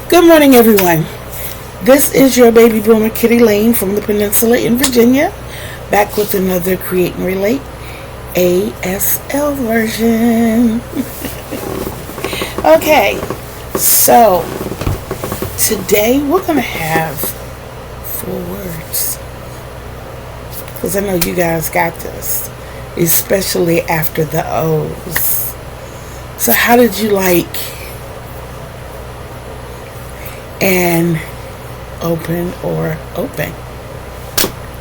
Good morning, everyone. This is your baby boomer Kitty Lane from the Peninsula in Virginia, back with another Create and Relate ASL version. Okay, so today we're going to have 4 words, because I know you guys got this, especially after the O's. So how did you like and open or open?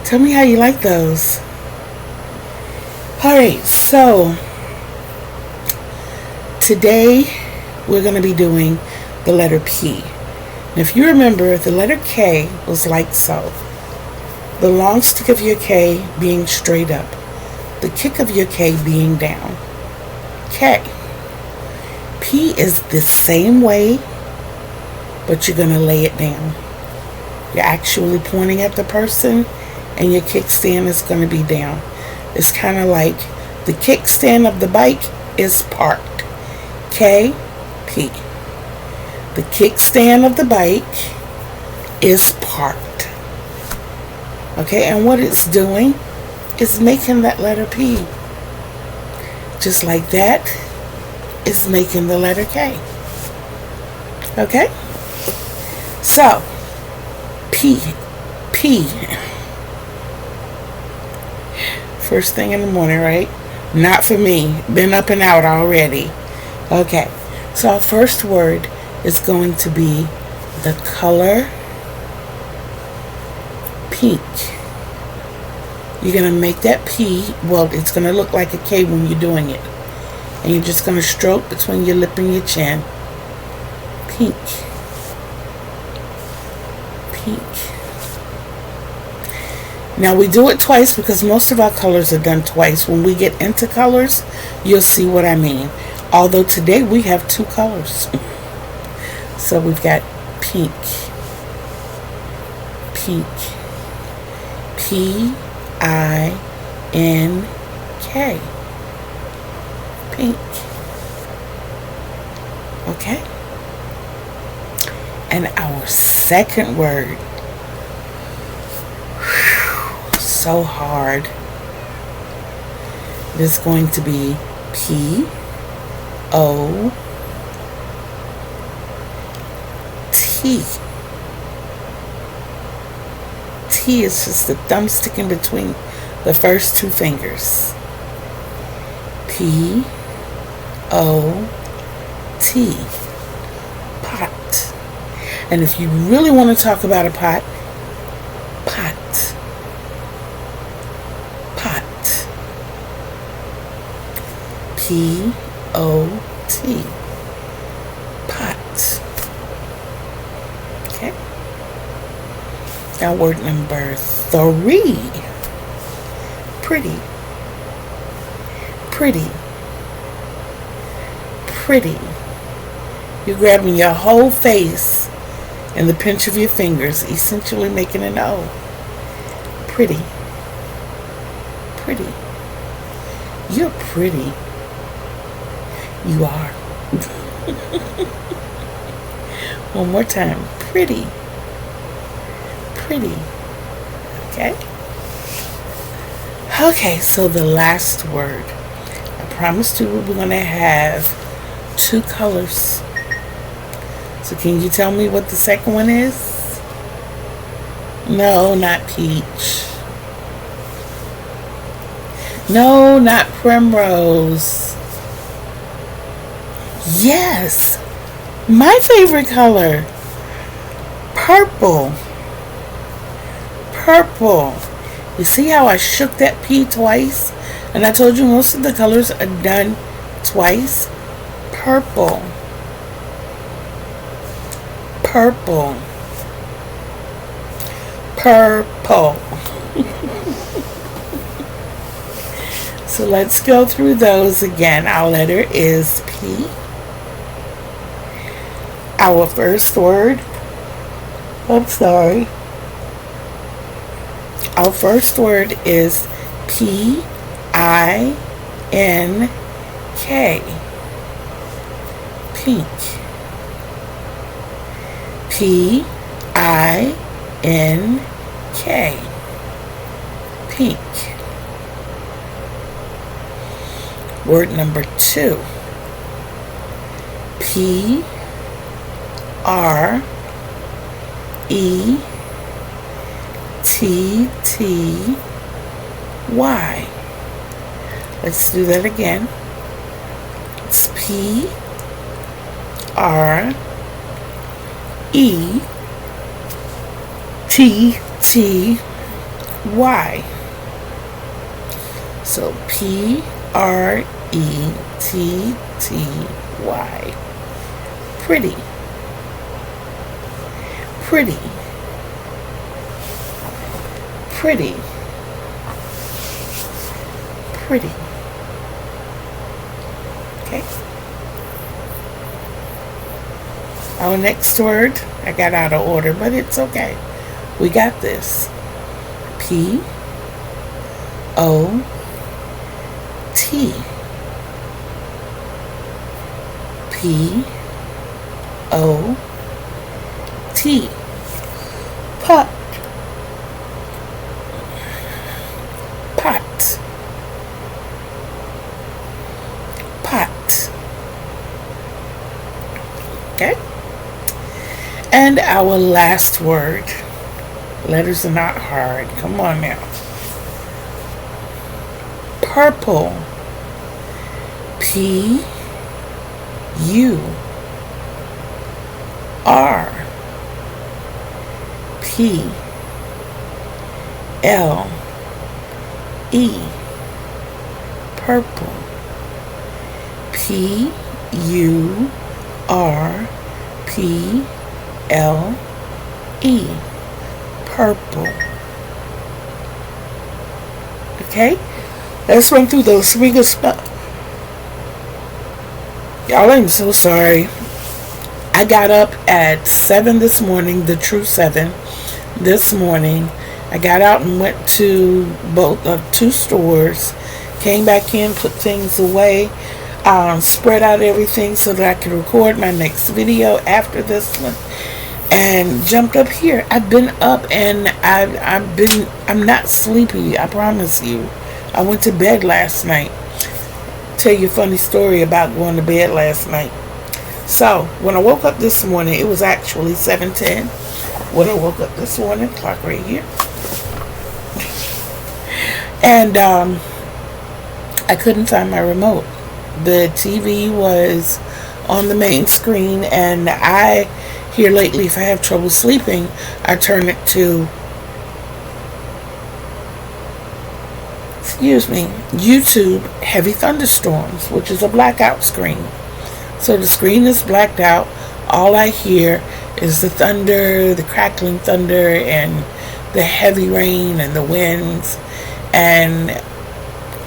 Tell me how you like those. Alright, so today we're going to be doing the letter P. And if you remember, the letter K was like so. The long stick of your K being straight up. The kick of your K being down. K. P is the same way, but you're going to lay it down. You're actually pointing at the person, and your kickstand is going to be down. It's kind of like the kickstand of the bike is parked. K, P. The kickstand of the bike is parked. Okay, and what it's doing is making that letter P. Just like that, it's making the letter K. Okay? So, P. First thing in the morning, right? Not for me. Been up and out already. Okay. So our first word is going to be the color pink. You're going to make that P, well, it's going to look like a K when you're doing it. And you're just going to stroke between your lip and your chin. Pink. Pink. Now we do it twice because most of our colors are done twice. When we get into colors, you'll see what I mean. Although today we have 2 colors. So we've got pink. Pink. P-I-N-K. Pink. Okay? And our second word, so hard, it is going to be P-O-T. T is just the thumb sticking between the first 2 fingers. P-O-T. Pot. And if you really want to talk about a pot, pot. Pot. P-O-T. Pot. Okay. Now word number 3. Pretty. Pretty. Pretty. You're grabbing your whole face and the pinch of your fingers, essentially making an O. Pretty. Pretty. You're pretty. You are. One more time. Pretty. Pretty. Okay? Okay, so the last word. I promised you we're going to have 2 colors. So can you tell me what the second one is? No, not peach. No, not primrose. Yes, my favorite color. Purple. Purple. You see how I shook that P twice? And I told you most of the colors are done twice. Purple. Purple. Purple. So let's go through those again. Our letter is P. Our first word, I'm sorry. Our first word is P-I-N-K. Pink. P-I-N-K. Pink. Word number 2. P-R-E-T-T-Y. Let's do that again. It's P-R-E-T-T-Y. So P-R-E-T-T-Y. Pretty. Pretty. Pretty. Pretty. Okay. Our next word, I got out of order, but it's okay. We got this. P-O-T. P-O-T. Pot. Pot. Pot. Okay. And our last word. Letters are not hard. Come on now. Purple. P-U-R-P-L-E. Purple. P-U-R-P-L-E. Purple. Okay? Let's run through those 3 good stuff. Y'all, I'm so sorry. I got up at 7 this morning, the true 7 this morning. I got out and went to both 2 stores, came back in, put things away, spread out everything so that I could record my next video after this one, and jumped up here. I've been up and I'm not sleepy, I promise you. I went to bed last night. Tell you a funny story about going to bed last night. So when I woke up this morning, it was actually 7:10 when I woke up this morning. Clock right here. And I couldn't find my remote. The TV was on the main screen, and I here lately, if I have trouble sleeping, I turn it to YouTube Heavy Thunderstorms, which is a blackout screen. So the screen is blacked out. All I hear is the thunder, the crackling thunder, and the heavy rain and the winds. And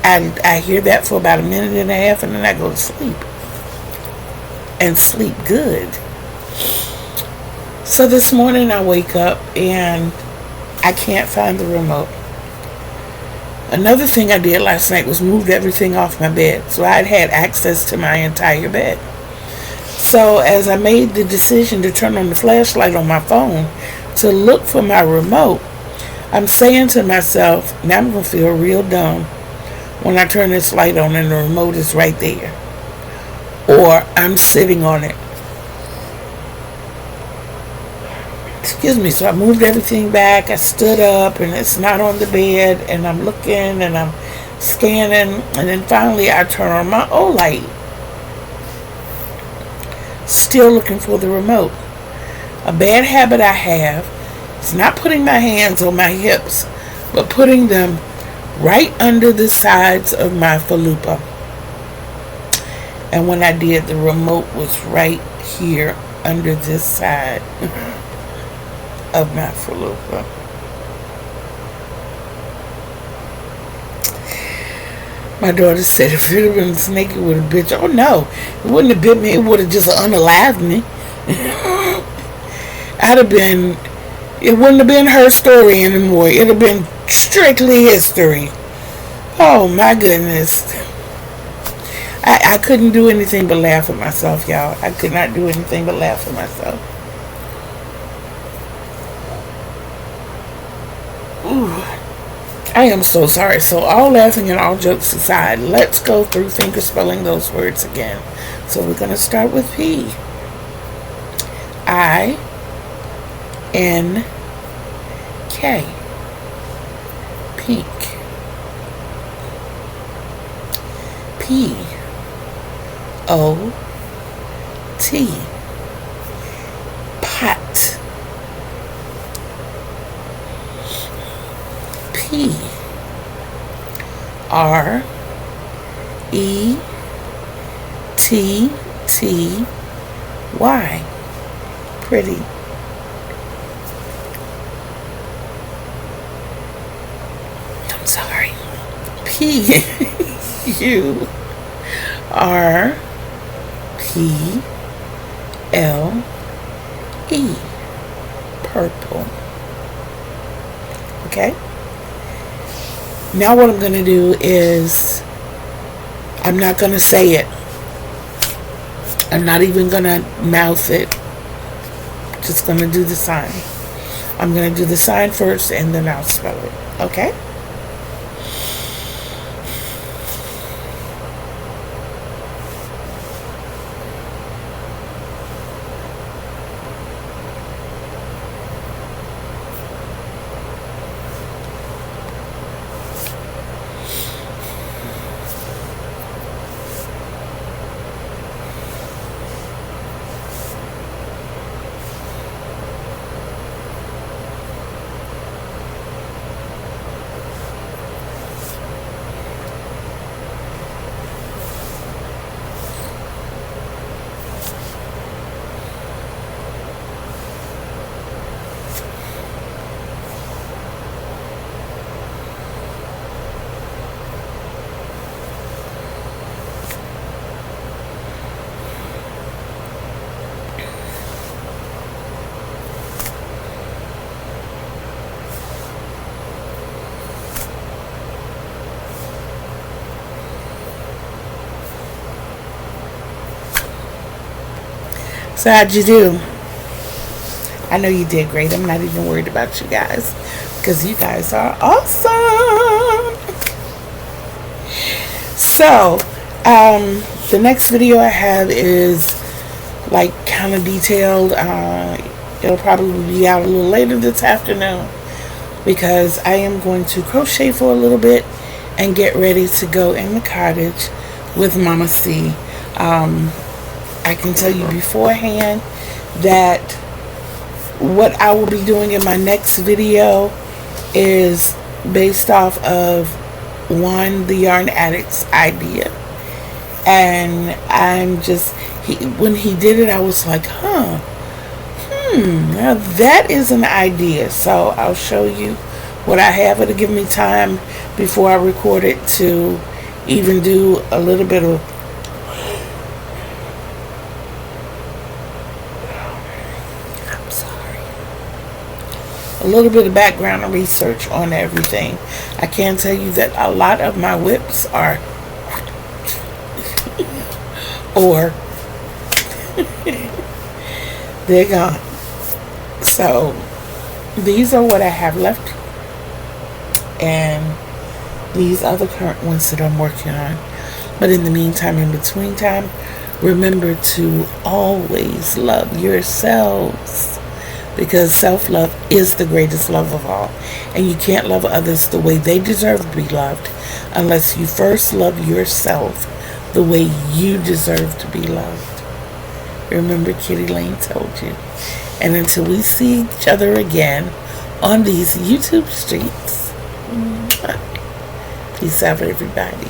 I hear that for about a minute and a half, and then I go to sleep. And sleep good. So this morning I wake up and I can't find the remote. Another thing I did last night was moved everything off my bed, so I'd had access to my entire bed. So as I made the decision to turn on the flashlight on my phone to look for my remote, I'm saying to myself, now I'm going to feel real dumb when I turn this light on and the remote is right there. Or I'm sitting on it. Excuse me. So I moved everything back. I stood up and it's not on the bed, and I'm looking and I'm scanning, and then finally I turn on my O light. Still looking for the remote. A bad habit I have is not putting my hands on my hips, but putting them right under the sides of my falupa. And when I did, the remote was right here under this side of my falupa. My daughter said if it had been a snake, it would have bit you. Oh no, it wouldn't have bit me. It would have just unalived me. It wouldn't have been her story anymore. It would have been strictly history. Oh my goodness. I couldn't do anything but laugh at myself, y'all. I could not do anything but laugh at myself. I am so sorry. So all laughing and all jokes aside, let's go through finger spelling those words again. So we're going to start with P. I N K. Pink. P O T. Pot. P R E T T Y. Pretty. I'm sorry. P U R P L E. Purple. Okay? Now what I'm going to do is, I'm not going to say it. I'm not even going to mouth it. Just going to do the sign. I'm going to do the sign first and then I'll spell it. Okay? So how'd you do? I know you did great. I'm not even worried about you guys because you guys are awesome. So, the next video I have is like kind of detailed. It'll probably be out a little later this afternoon because I am going to crochet for a little bit and get ready to go in the cottage with Mama C. I can tell you beforehand that what I will be doing in my next video is based off of the Yarn Addict's idea. And I'm just, when he did it, I was like, now that is an idea. So I'll show you what I have. It'll give me time before I record it to even do a little bit of background and research on everything. I can tell you that a lot of my whips are or they're gone. So these are what I have left, and these are the current ones that I'm working on. But in the meantime, in between time, remember to always love yourselves, because self-love is the greatest love of all. And you can't love others the way they deserve to be loved unless you first love yourself the way you deserve to be loved. Remember, Kitty Lane told you. And until we see each other again on these YouTube streets, peace out, everybody.